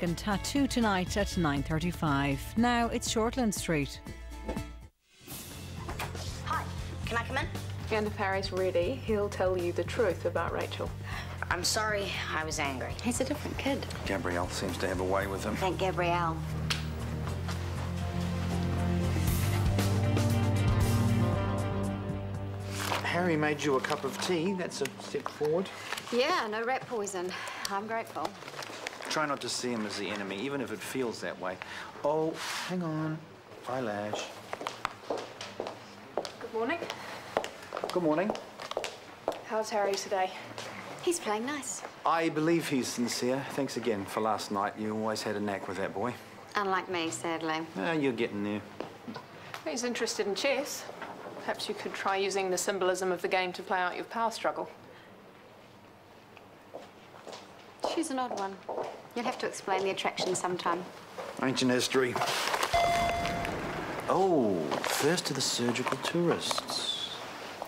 Dragon Tattoo tonight at 9:35. Now it's Shortland Street. Hi, can I come in? And if Harry's ready, he'll tell you the truth about Rachel. I'm sorry, I was angry. He's a different kid. Gabrielle seems to have a way with him. Thank Gabrielle. Harry made you a cup of tea. That's a step forward. Yeah, no rat poison. I'm grateful. Try not to see him as the enemy, even if it feels that way. Oh, hang on. Eyelash. Good morning. Good morning. How's Harry today? He's playing nice. I believe he's sincere. Thanks again for last night. You always had a knack with that boy. Unlike me, sadly. You're getting there. He's interested in chess. Perhaps you could try using the symbolism of the game to play out your power struggle. She's an odd one. You'll have to explain the attraction sometime. Ancient history. Oh, first to the surgical tourists.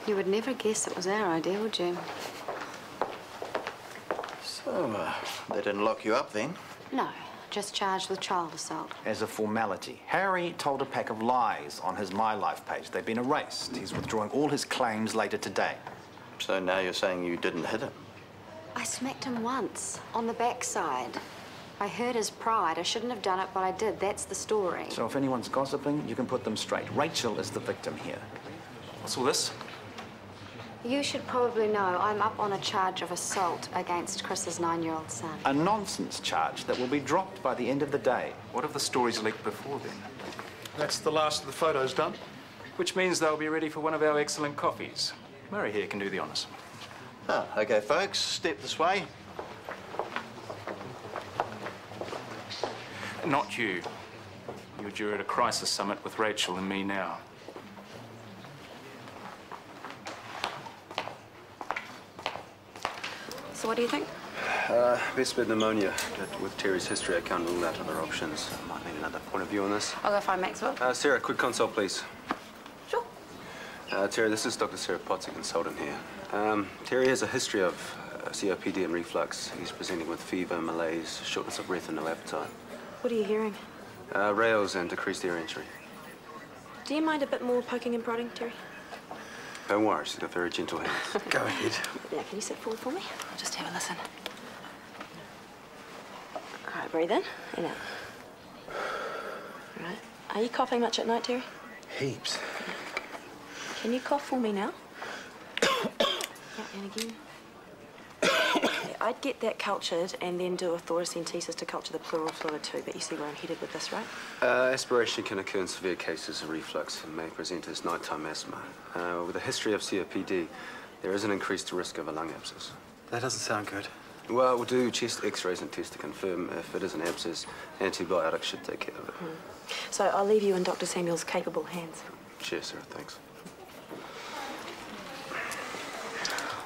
You would never guess it was our idea, would you? So, they didn't lock you up then? No, just charged with child assault. As a formality, Harry told a pack of lies on his My Life page. They've been erased. He's withdrawing all his claims later today. So now you're saying you didn't hit him? I smacked him once, on the backside. I hurt his pride. I shouldn't have done it, but I did. That's the story. So if anyone's gossiping, you can put them straight. Rachel is the victim here. What's all this? You should probably know I'm up on a charge of assault against Chris's 9-year-old son. A nonsense charge that will be dropped by the end of the day. What if the stories leaked before then? That's the last of the photos done. Which means they'll be ready for one of our excellent coffees. Murray here can do the honours. Ah, okay, folks, step this way. Not you. You're due at a crisis summit with Rachel and me now. So what do you think? Best bet pneumonia, but with Terry's history, I can't rule out other options. I might need another point of view on this. I'll go find Maxwell. Sarah, quick consult, please. Sure. Terry, this is Dr. Sarah Potts, a consultant here. Terry has a history of COPD and reflux. He's presenting with fever, malaise, shortness of breath, and no appetite. What are you hearing? Rails and decreased air entry. Do you mind a bit more poking and prodding, Terry? Don't worry, she's got very gentle hands. Go ahead. Now, can you sit forward for me? I'll just have a listen. All right, breathe in and out. All right. Are you coughing much at night, Terry? Heaps. Can you cough for me now? Yeah, and again. Okay, I'd get that cultured and then do a thoracentesis to culture the pleural fluid too, but you see where I'm headed with this, right? Aspiration can occur in severe cases of reflux and may present as nighttime asthma. With a history of COPD, there is an increased risk of a lung abscess. That doesn't sound good. Well, we'll do chest x-rays and tests to confirm if it is an abscess. Antibiotics should take care of it. So I'll leave you in Dr. Samuel's capable hands. Cheers, Sarah, thanks.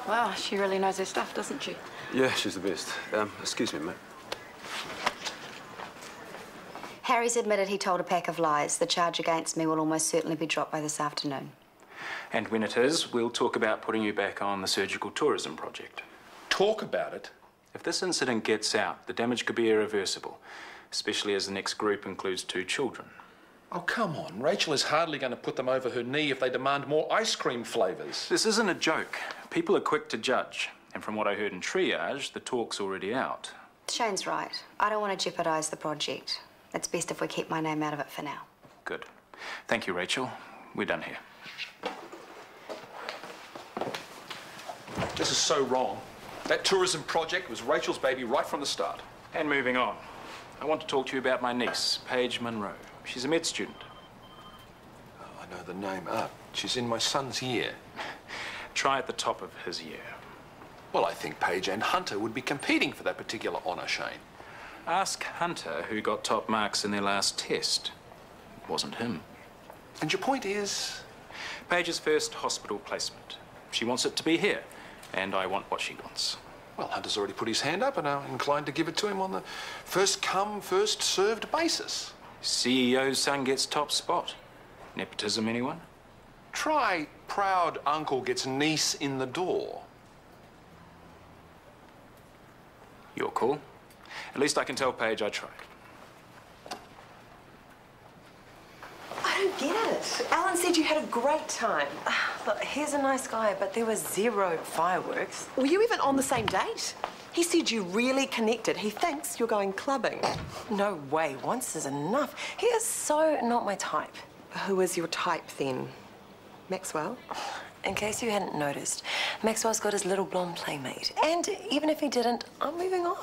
Wow, she really knows her stuff, doesn't she? Yeah, she's the best. Excuse me, mate. Harry's admitted he told a pack of lies. The charge against me will almost certainly be dropped by this afternoon. And when it is, we'll talk about putting you back on the surgical tourism project. Talk about it? If this incident gets out, the damage could be irreversible, especially as the next group includes 2 children. Oh, come on. Rachel is hardly going to put them over her knee if they demand more ice cream flavours. This isn't a joke. People are quick to judge. And from what I heard in triage, the talk's already out. Shane's right. I don't want to jeopardise the project. It's best if we keep my name out of it for now. Good. Thank you, Rachel. We're done here. This is so wrong. That tourism project was Rachel's baby right from the start. And moving on. I want to talk to you about my niece, Paige Munro. She's a med student. Oh, I know the name. She's in my son's year. Try at the top of his year. Well, I think Paige and Hunter would be competing for that particular honour, Shane. Ask Hunter who got top marks in their last test. It wasn't him. And your point is? Paige's first hospital placement. She wants it to be here, and I want what she wants. Well, Hunter's already put his hand up and I'm inclined to give it to him on the first-come, first-served basis. CEO's son gets top spot. Nepotism, anyone? Try proud uncle gets niece in the door. Your call. At least I can tell Paige I tried. I don't get it. Alan said you had a great time. Look, he's a nice guy, but there was 0 fireworks. Were you even on the same date? He said you really connected. He thinks you're going clubbing. No way. Once is enough. He is so not my type. Who is your type, then? Maxwell? In case you hadn't noticed, Maxwell's got his little blonde playmate. And even if he didn't, I'm moving on.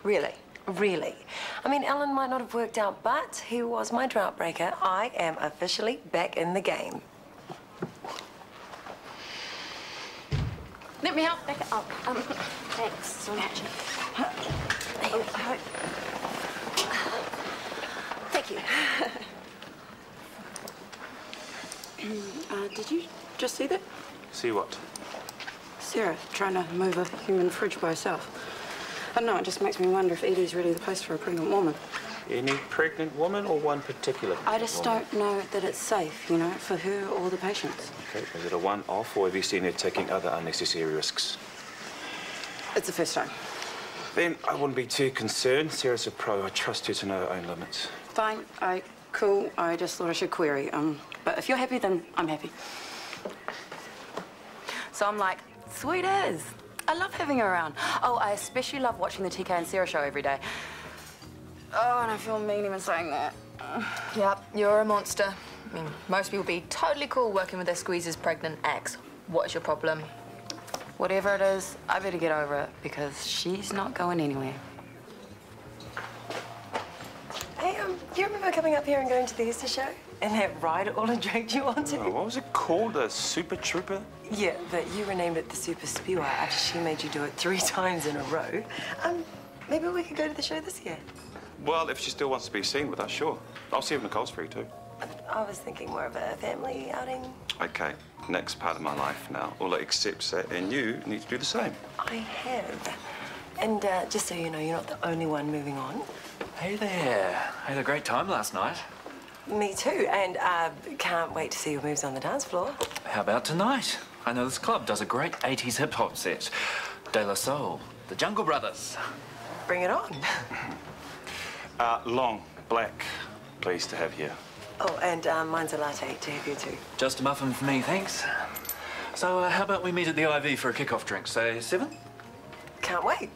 Really? Really. I mean, Alan might not have worked out, but he was my drought breaker. I am officially back in the game. Let me help back it up. Thanks so much. Thank you. Did you just see that? See what? Sarah trying to move a human fridge by herself. I don't know, it just makes me wonder if Edie's really the place for a pregnant woman. Any pregnant woman or one particular I just don't know that it's safe, you know, for her or the patients. Okay, is it a one-off or have you seen her taking other unnecessary risks? It's the first time. Then I wouldn't be too concerned. Sarah's a pro. I trust her to know her own limits. Fine, cool. I just thought I should query. But if you're happy, then I'm happy. So I'm like, sweet as. I love having her around. Oh, I especially love watching the TK and Sarah show every day. Oh, and I feel mean even saying that. Yep, you're a monster. I mean, most people would be totally cool working with their squeezer's pregnant ex. What is your problem? Whatever it is, I better get over it because she's not going anywhere. Hey, do you remember coming up here and going to the Easter show? And that ride all it dragged you onto? Oh, what was it called? A Super Trooper? Yeah, but you renamed it the Super Spewer after she made you do it 3 times in a row. Maybe we could go to the show this year. Well, if she still wants to be seen with us, sure. I'll see if Nicole's free too. I was thinking more of a family outing. Okay, next part of my life now. Ulla accepts that, and you need to do the same. I have. And just so you know, you're not the only one moving on. Hey there. I had a great time last night. Me too, and can't wait to see your moves on the dance floor. How about tonight? I know this club does a great 80s hip-hop set. De La Soul, the Jungle Brothers. Bring it on. Long, black, pleased to have here. Oh, and mine's a latte to have you too. Just a muffin for me, thanks. So how about we meet at the IV for a kick-off drink, say 7? Can't wait.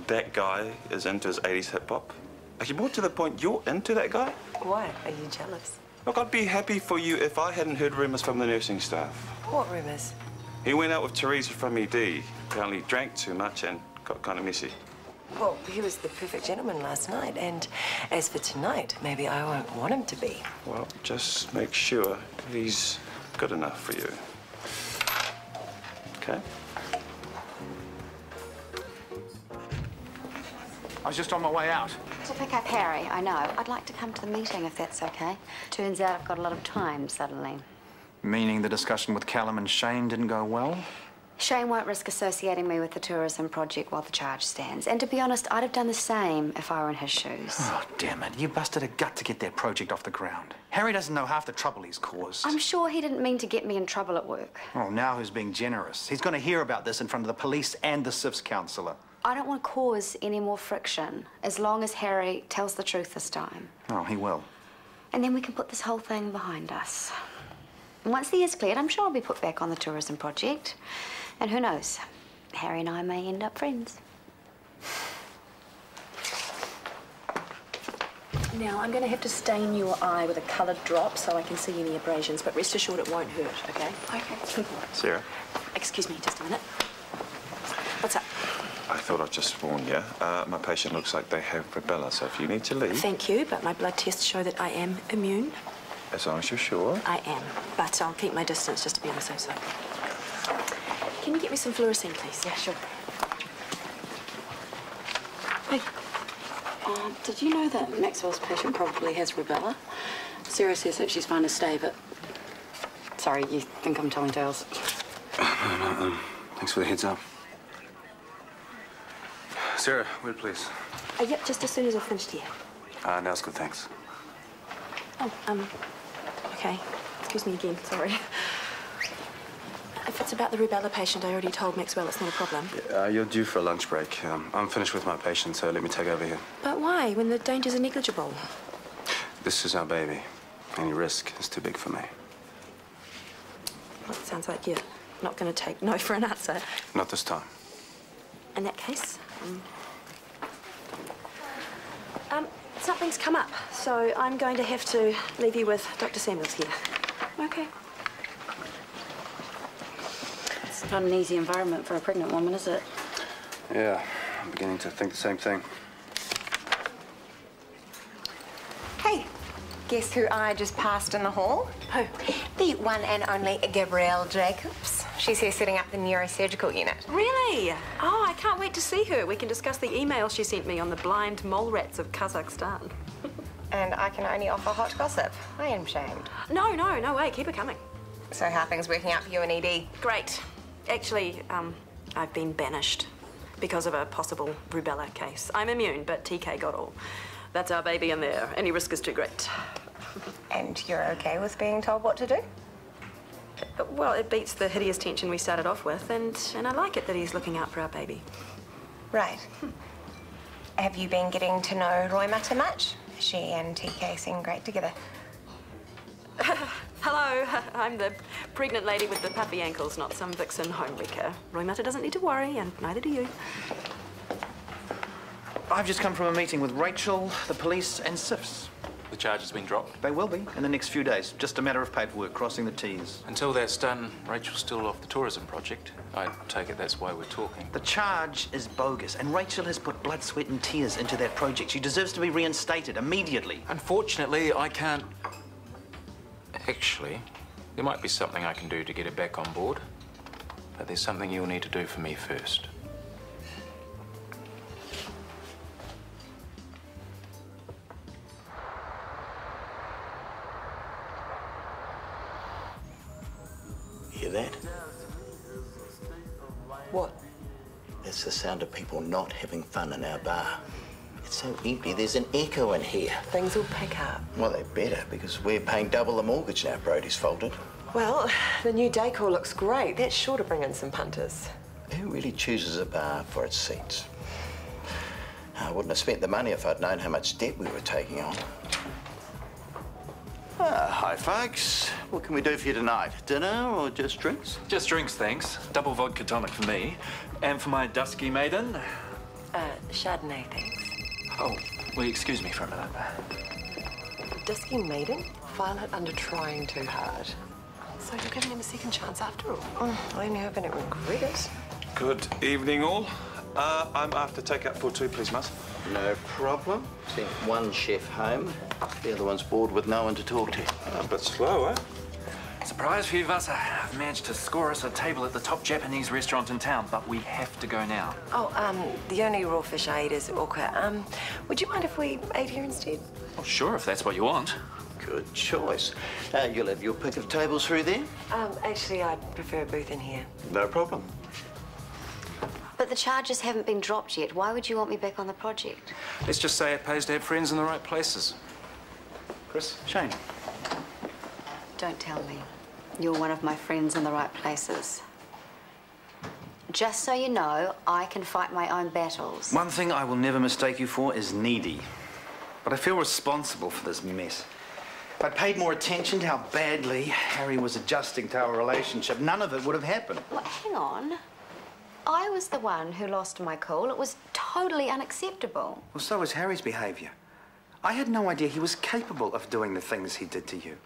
That guy is into his 80s hip-hop. Actually, more to the point, you're into that guy? Why? Are you jealous? Look, I'd be happy for you if I hadn't heard rumours from the nursing staff. What rumours? He went out with Teresa from ED. Apparently drank too much and got kind of messy. Well, he was the perfect gentleman last night, and as for tonight, maybe I won't want him to be. Well, just make sure he's good enough for you. Okay? I was just on my way out. To pick up Harry, I know. I'd like to come to the meeting if that's okay. Turns out I've got a lot of time suddenly. Meaning the discussion with Callum and Shane didn't go well? Shane won't risk associating me with the tourism project while the charge stands. And to be honest, I'd have done the same if I were in his shoes. Oh, damn it. You busted a gut to get that project off the ground. Harry doesn't know half the trouble he's caused. I'm sure he didn't mean to get me in trouble at work. Oh, now who's being generous? He's going to hear about this in front of the police and the SIFS counsellor. I don't want to cause any more friction, as long as Harry tells the truth this time. Oh, he will. And then we can put this whole thing behind us. And once the year's cleared, I'm sure I'll be put back on the tourism project. And who knows, Harry and I may end up friends. Now, I'm going to have to stain your eye with a coloured drop so I can see any abrasions, but rest assured it won't hurt, OK? OK. Sarah? Excuse me, just a minute. What's up? I thought I'd just warn you. My patient looks like they have rubella, so if you need to leave... Thank you, but my blood tests show that I am immune. As long as you're sure. I am, but I'll keep my distance just to be on the safe side. Can you get me some fluorescein, please? Yeah, sure. Hey, did you know that Maxwell's patient probably has rubella? Sarah says that she's fine to stay, but... Sorry, you think I'm telling tales. No, thanks for the heads up. Sarah, wait, please. Yep, just as soon as I've finished here. Now's good, thanks. Oh, OK. Excuse me again, sorry. If it's about the rubella patient, I already told Maxwell it's not a problem. You're due for a lunch break. I'm finished with my patient, so let me take over here. But why, when the dangers are negligible? This is our baby. Any risk is too big for me. Well, it sounds like you're not going to take no for an answer. Not this time. In that case, something's come up, so I'm going to have to leave you with Dr. Samuels here. Okay. It's not an easy environment for a pregnant woman, is it? Yeah, I'm beginning to think the same thing. Hey, guess who I just passed in the hall? Who? The one and only Gabrielle Jacobs. She's here setting up the neurosurgical unit. Really? Oh, I can't wait to see her. We can discuss the email she sent me on the blind mole rats of Kazakhstan. And I can only offer hot gossip. I am shamed. No way. Keep it coming. So how are things working out for you and ED? Great. Actually, I've been banished because of a possible rubella case. I'm immune, but TK got all. That's our baby in there. Any risk is too great. And you're okay with being told what to do? Well, it beats the hideous tension we started off with, and I like it that he's looking out for our baby. Right. Have you been getting to know Roy Matter much? She and TK seem great together. Hello, I'm the pregnant lady with the puffy ankles, not some vixen homewrecker. Roy Matter doesn't need to worry, and neither do you. I've just come from a meeting with Rachel, the police, and SIFs. The charge has been dropped? They will be in the next few days. Just a matter of paperwork, crossing the T's. Until that's done, Rachel's still off the tourism project. I take it that's why we're talking. The charge is bogus, and Rachel has put blood, sweat, and tears into that project. She deserves to be reinstated immediately. Unfortunately, I can't... Actually, there might be something I can do to get her back on board. But there's something you'll need to do for me first. Hear that? What? That's the sound of people not having fun in our bar. It's so empty, there's an echo in here. Things will pick up. Well, they better, because we're paying double the mortgage now Brody's folded. Well, the new decor looks great. That's sure to bring in some punters. Who really chooses a bar for its seats? I wouldn't have spent the money if I'd known how much debt we were taking on. Hi, folks. What can we do for you tonight? Dinner or just drinks? Just drinks, thanks. Double vodka tonic for me. And for my dusky maiden? Chardonnay, thanks. Oh, will you excuse me for a minute? Dusky maiden? Violet under trying too hard. So you're giving him a second chance after all? I only hope I don't regret it. Good evening, all. I'm after takeout for two, please, Mus. No problem. Sent one chef home. The other one's bored with no one to talk to. A bit slow, eh? Surprise for you, Vasa. I've managed to score us a table at the top Japanese restaurant in town, but we have to go now. Oh, the only raw fish I eat is orca. Would you mind if we ate here instead? Oh, sure, if that's what you want. Good choice. You'll have your pick of tables through there? Actually, I'd prefer a booth in here. No problem. But the charges haven't been dropped yet. Why would you want me back on the project? Let's just say it pays to have friends in the right places. Chris, Shane. Don't tell me. You're one of my friends in the right places. Just so you know, I can fight my own battles. One thing I will never mistake you for is needy. But I feel responsible for this mess. If I'd paid more attention to how badly Harry was adjusting to our relationship, none of it would have happened. Well, hang on. I was the one who lost my cool. It was totally unacceptable. Well, so was Harry's behaviour. I had no idea he was capable of doing the things he did to you.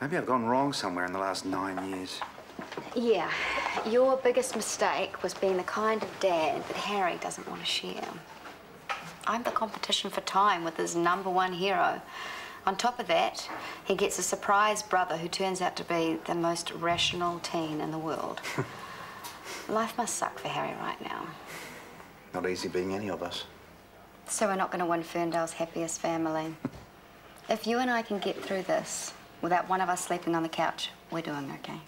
Maybe I've gone wrong somewhere in the last 9 years. Yeah, your biggest mistake was being the kind of dad that Harry doesn't want to share. I'm the competition for time with his #1 hero. On top of that, he gets a surprise brother who turns out to be the most rational teen in the world. Life must suck for Harry right now. Not easy being any of us. So we're not going to win Ferndale's happiest family. If you and I can get through this without one of us sleeping on the couch, we're doing okay.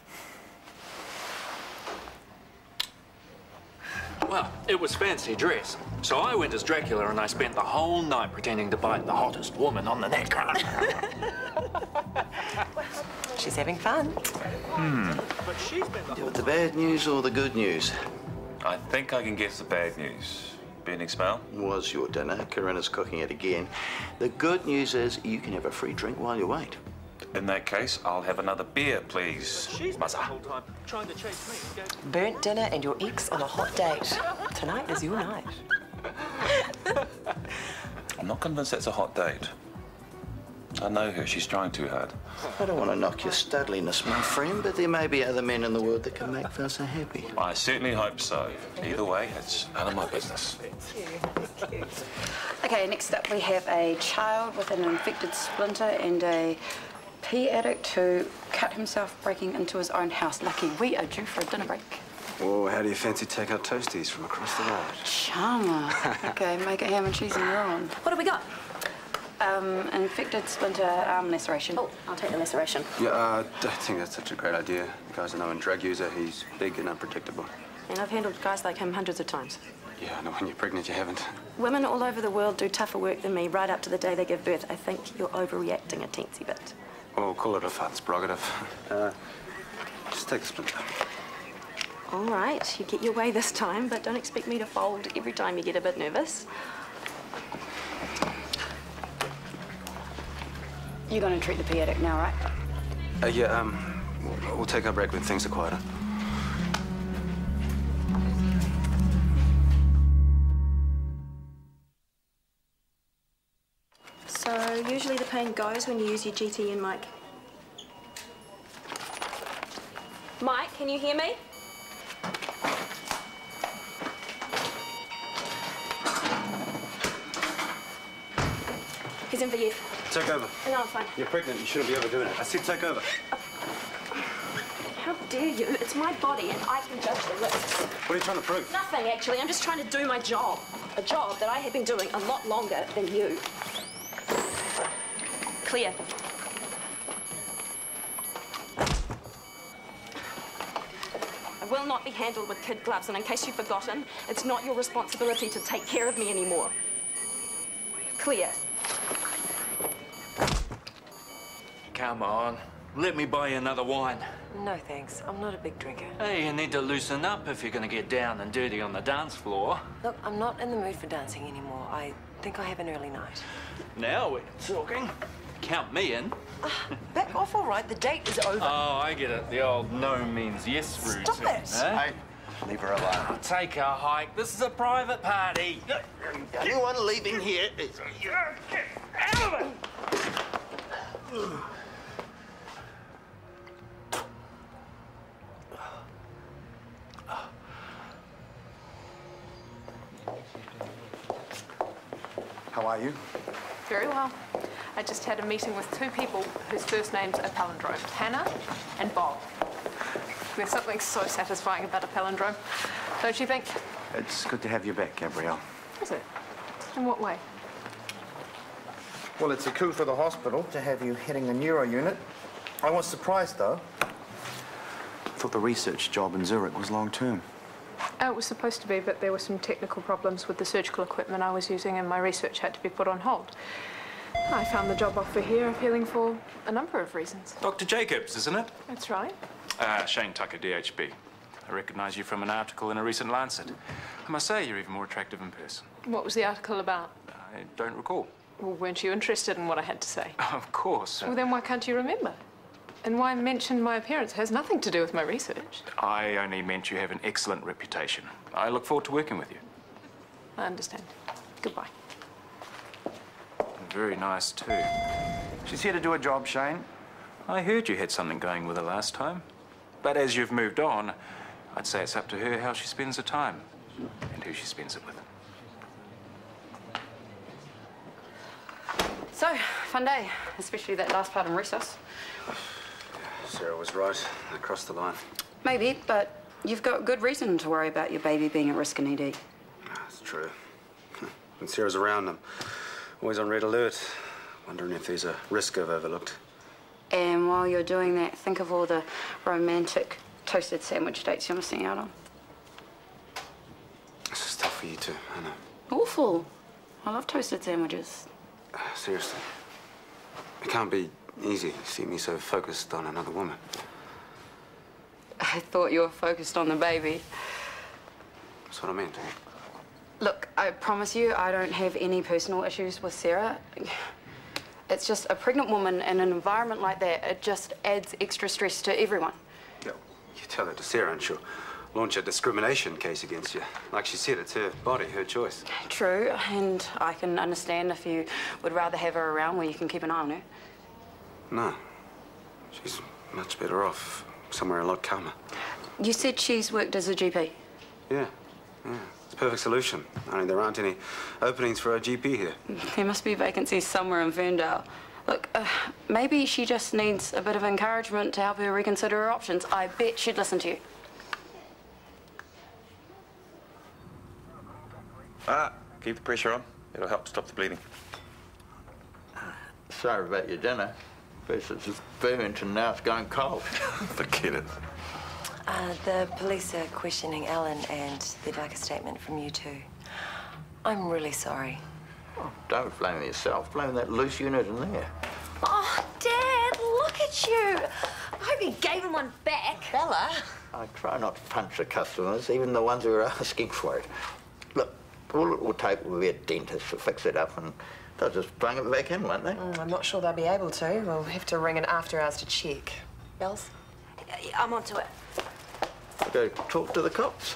Well, it was fancy dress. So I went as Dracula and I spent the whole night pretending to bite the hottest woman on the neck. She's having fun. You want the bad news or the good news? I think I can guess the bad news. Being expelled? Was your dinner. Corinna's cooking it again. The good news is you can have a free drink while you wait. In that case, I'll have another beer, please. Muzza. Burnt dinner and your ex on a hot date. Tonight is your night. I'm not convinced that's a hot date. I know her. She's trying too hard. I don't want to knock your studliness, my friend, but there may be other men in the world that can make Vanessa happy. I certainly hope so. Either way, it's none of my business. Okay, next up we have a child with an infected splinter and a pea addict who cut himself breaking into his own house. Lucky, we are due for a dinner break. Well, how do you fancy takeout toasties from across the road? Charmer. Okay, make it ham and cheese and you're on. What have we got? Infected splinter arm laceration. Oh, I'll take the laceration. Yeah, I don't think that's such a great idea. The guy's a known drug user. He's big and unpredictable. And I've handled guys like him hundreds of times. Yeah, I know when you're pregnant you haven't. Women all over the world do tougher work than me right up to the day they give birth. I think you're overreacting a teensy bit. Oh, call it a fat's prerogative. Just take the splinter. All right, you get your way this time, but don't expect me to fold every time you get a bit nervous. You're going to treat the pea addict now, right? Yeah, we'll take our break when things are quieter. So, usually the pain goes when you use your GTN mic. Mike, can you hear me? He's in for you. Take over. No, I'm fine. You're pregnant. You shouldn't be overdoing it. I said take over. How dare you? It's my body and I can judge the risks. What are you trying to prove? Nothing, actually. I'm just trying to do my job. A job that I have been doing a lot longer than you. Clear. I will not be handled with kid gloves, and in case you've forgotten, it's not your responsibility to take care of me anymore. Clear. Come on. Let me buy you another wine. No, thanks. I'm not a big drinker. Hey, you need to loosen up if you're going to get down and dirty on the dance floor. Look, I'm not in the mood for dancing anymore. I think I have an early night. Now we're talking. Count me in. Back off, all right? The date is over. Oh, I get it. The old no means yes routine. Stop it! Eh? Hey, leave her alone. Oh, take a hike. This is a private party. Anyone leaving here is... Get out of it! How are you? Very well. I just had a meeting with two people whose first names are palindromes, Hannah and Bob. There's something so satisfying about a palindrome, don't you think? It's good to have you back, Gabrielle. Is it? In what way? Well, it's a coup for the hospital to have you heading the neuro unit. I was surprised, though. I thought the research job in Zurich was long-term. It was supposed to be, but there were some technical problems with the surgical equipment I was using, and my research had to be put on hold. I found the job offer here appealing for a number of reasons. Dr. Jacobs, isn't it? That's right. Shane Tucker, DHB. I recognise you from an article in a recent Lancet. I must say, you're even more attractive in person. What was the article about? I don't recall. Well, weren't you interested in what I had to say? Of course. Well, then why can't you remember? And why I mentioned my appearance has nothing to do with my research. I only meant you have an excellent reputation. I look forward to working with you. I understand. Goodbye. Very nice, too. She's here to do a job, Shane. I heard you had something going with her last time. But as you've moved on, I'd say it's up to her how she spends her time and who she spends it with. So, fun day, especially that last part in recess. Sarah was right. I crossed the line. Maybe, but you've got good reason to worry about your baby being at risk in ED. That's true. When Sarah's around, I'm always on red alert, wondering if there's a risk I've overlooked. And while you're doing that, think of all the romantic toasted sandwich dates you're missing out on. This is tough for you too, I know. Awful. I love toasted sandwiches. Seriously. It can't be Easy. See me so focused on another woman. I thought you were focused on the baby. That's what I meant. Look, I promise you I don't have any personal issues with Sarah. It's just a pregnant woman in an environment like that, it just adds extra stress to everyone. Yeah, you tell that to Sarah and she'll launch a discrimination case against you. Like she said, it's her body, her choice. True, and I can understand if you would rather have her around where you can keep an eye on her. No. She's much better off somewhere a lot calmer. You said she's worked as a GP? Yeah. It's a perfect solution. Only there aren't any openings for a GP here. There must be vacancies somewhere in Ferndale. Look, maybe she just needs a bit of encouragement to help her reconsider her options. I bet she'd listen to you. Keep the pressure on. It'll help stop the bleeding. Sorry about your dinner. First it was burnt and now it's going cold. Forget it. The police are questioning Alan and they'd like a statement from you two. I'm really sorry. Oh, don't blame yourself. Blame that loose unit in there. Oh, Dad, look at you. I hope you gave him one back. Bella? I try not to punch the customers, even the ones who are asking for it. Look, all it will take will be a dentist to fix it up and they'll just bung it back in, won't they? I'm not sure they'll be able to. We'll have to ring in after hours to check. Bells? I'm onto it. Go talk to the cops.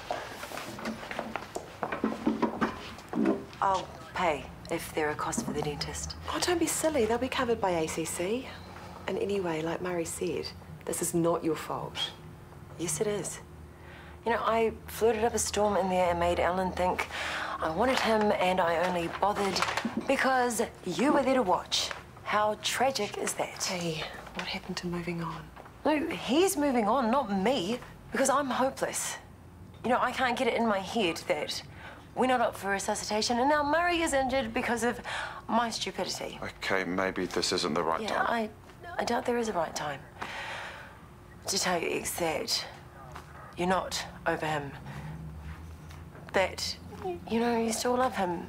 I'll pay if there are costs for the dentist. Oh, don't be silly. They'll be covered by ACC. And anyway, like Murray said, this is not your fault. Yes, it is. You know, I flirted up a storm in there and made Alan think I wanted him and I only bothered because you were there to watch. How tragic is that? Hey, what happened to moving on? No, he's moving on, not me, because I'm hopeless. You know, I can't get it in my head that we're not up for resuscitation and now Murray is injured because of my stupidity. Okay, maybe this isn't the right time. I doubt there is a right time. To tell you, X, that you're not over him. That, you know, you still love him.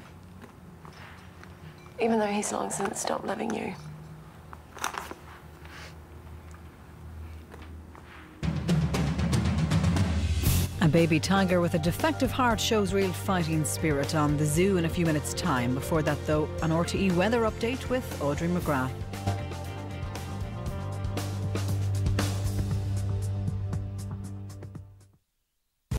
Even though he's long since stopped loving you. A baby tiger with a defective heart shows real fighting spirit on the zoo in a few minutes' time. Before that, though, an RTE weather update with Audrey McGrath.